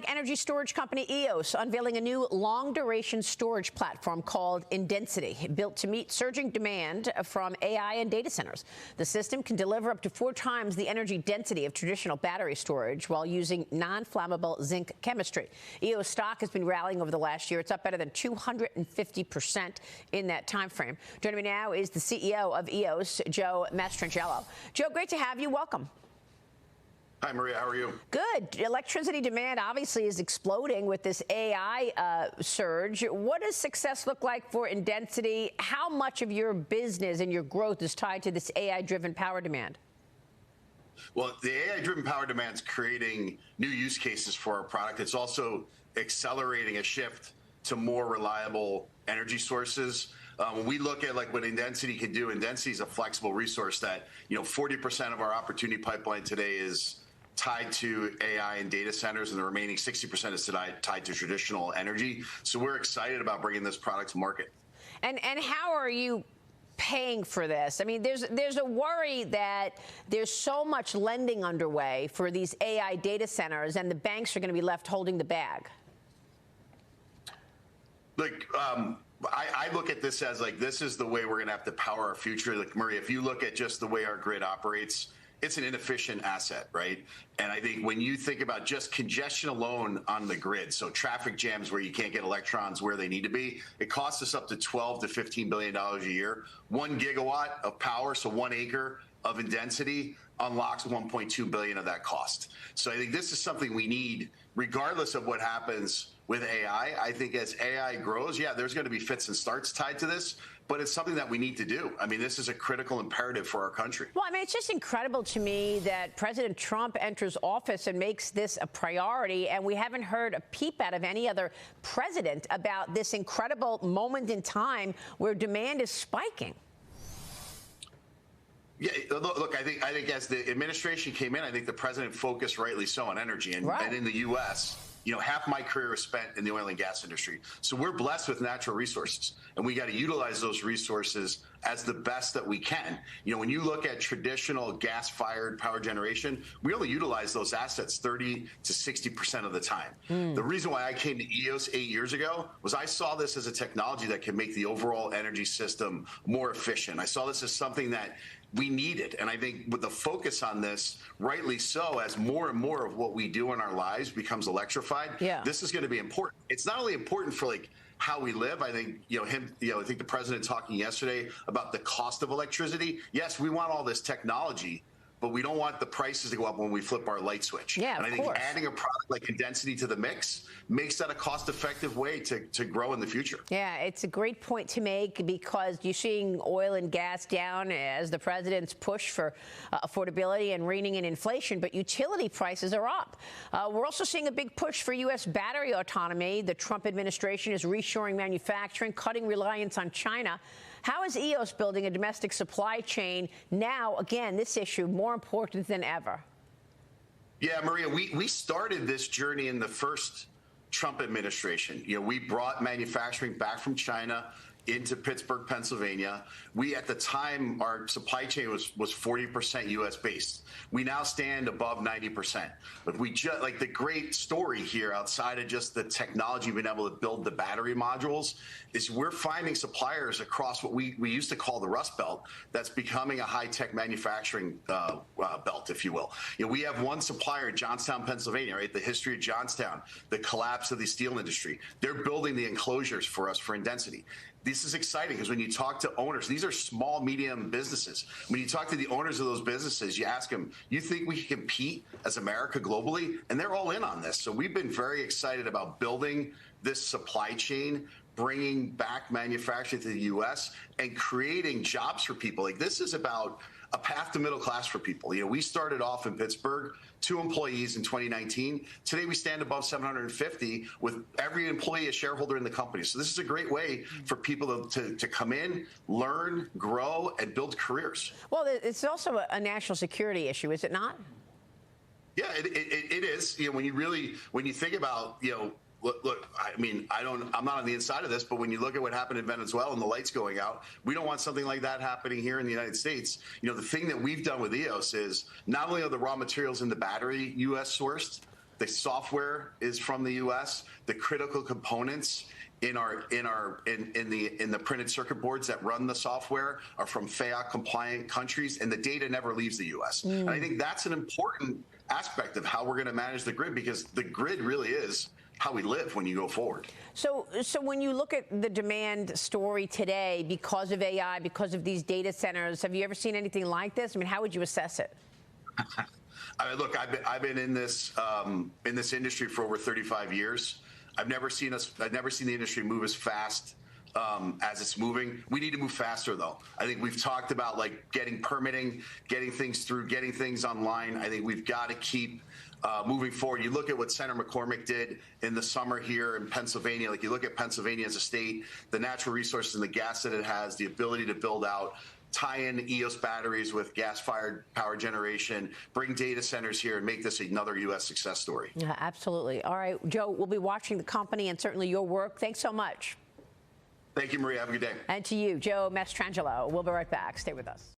energy storage company Eos unveiling a new long-duration storage platform called Indensity, built to meet surging demand from AI and data centers. The system can deliver up to 4 times the energy density of traditional battery storage while using non-flammable zinc chemistry. Eos stock has been rallying over the last year. It's up better than 250% in that time frame. Joining me now is the CEO of Eos, Joe Mastraneglo. Joe, great to have you. Welcome. Hi, Maria. How are you? Good. Electricity demand obviously is exploding with this AI surge. What does success look like for Indensity? How much of your business and your growth is tied to this AI-driven power demand? Well, the AI-driven power demand is creating new use cases for our product. It's also accelerating a shift to more reliable energy sources. When we look at like what Indensity can do, Indensity is a flexible resource that, 40% of our opportunity pipeline today is tied to AI and data centers, and the remaining 60% is tied to traditional energy. So we're excited about bringing this product to market. And how are you paying for this? I mean, there's a worry that there's so much lending underway for these AI data centers, and the banks are going to be left holding the bag. Look, I look at this as like, this is the way we're going to have to power our future. Like, Maria, if you look at just the way our grid operates, it's an inefficient asset, right? And I think when you think about just congestion alone on the grid, so traffic jams where you can't get electrons where they need to be, it costs us up to $12 to $15 billion a year. 1 gigawatt of power, so 1 acre of Indensity, unlocks 1.2 billion of that cost. So I think this is something we need, regardless of what happens with AI. I think as AI grows, yeah, there's going to be fits and starts tied to this, but it's something that we need to do. I mean, this is a critical imperative for our country. Well, I mean, it's just incredible to me that President Trump enters office and makes this a priority, and we haven't heard a peep out of any other president about this incredible moment in time where demand is spiking. Yeah, look, I think as the administration came in, I think the president focused rightly so on energy. And, right. And in the U.S., half my career was spent in the oil and gas industry. So we're blessed with natural resources, and we got to utilize those resources as the best that we can. When you look at traditional gas-fired power generation, we only utilize those assets 30 to 60% of the time. The reason why I came to EOS 8 years ago was I saw this as a technology that can make the overall energy system more efficient. I saw this as something that we needed. And I think with the focus on this, rightly so, as more and more of what we do in our lives becomes electrified, this is going to be important. It's not only important for like how we live. I think, I think the president talking yesterday about the cost of electricity. Yes, we want all this technology, but we don't want the prices to go up when we flip our light switch. Yeah, and I think adding a product like Indensity to the mix makes that a cost-effective way to grow in the future. Yeah, it's a great point to make, because you're seeing oil and gas down as the president's push for affordability and reining in inflation, but utility prices are up. We're also seeing a big push for U.S. battery autonomy. The Trump administration is reshoring manufacturing, cutting reliance on China. How is Eos building a domestic supply chain now? Again, this issue more important than ever. Yeah, Maria, we started this journey in the first Trump administration. We brought manufacturing back from China into Pittsburgh, Pennsylvania. We, at the time, our supply chain was 40% U.S. based. We now stand above 90%. But like the great story here, outside of just the technology being able to build the battery modules, is we're finding suppliers across what we used to call the Rust Belt that's becoming a high-tech manufacturing belt, if you will. We have one supplier in Johnstown, Pennsylvania, right? The history of Johnstown, the collapse of the steel industry. They're building the enclosures for us for Indensity. This is exciting because when you talk to owners, these are small, medium businesses. When you talk to the owners of those businesses, you ask them, you think we can compete as America globally? And they're all in on this. So we've been very excited about building this supply chain, bringing back manufacturing to the U.S. and creating jobs for people. Like, this is about a path to middle class for people. We started off in Pittsburgh, 2 employees in 2019. Today, we stand above 750 with every employee a shareholder in the company. So this is a great way for people to come in, learn, grow, and build careers. Well, it's also a national security issue, is it not? Yeah, it is. When you think about, Look, I mean, I'm not on the inside of this, but when you look at what happened in Venezuela and the lights going out, we don't want something like that happening here in the United States. The thing that we've done with EOS is not only are the raw materials in the battery U.S. sourced, The software is from the U.S. The critical components in the printed circuit boards that run the software are from FAOC compliant countries, and the data never leaves the U.S. And I think that's an important aspect of how we're going to manage the grid, because the grid really is how we live when you go forward. So when you look at the demand story today, because of AI, because of these data centers, have you ever seen anything like this? I mean, how would you assess it? I mean, look, I've been in this industry for over 35 years. I've never seen the industry move as fast as it's moving. We need to move faster, though. I think we've talked about like getting permitting, getting things through, getting things online. I think we've got to keep moving forward. You look at what Senator McCormick did in the summer here in Pennsylvania. Like, you look at Pennsylvania as a state, the natural resources and the gas that it has, the ability to build out, tie in EOS batteries with gas-fired power generation, bring data centers here, and make this another U.S. success story. Yeah, absolutely. All right, Joe, we'll be watching the company and certainly your work. Thanks so much. Thank you, Maria. Have a good day. And to you, Joe Mastraneglo. We'll be right back. Stay with us.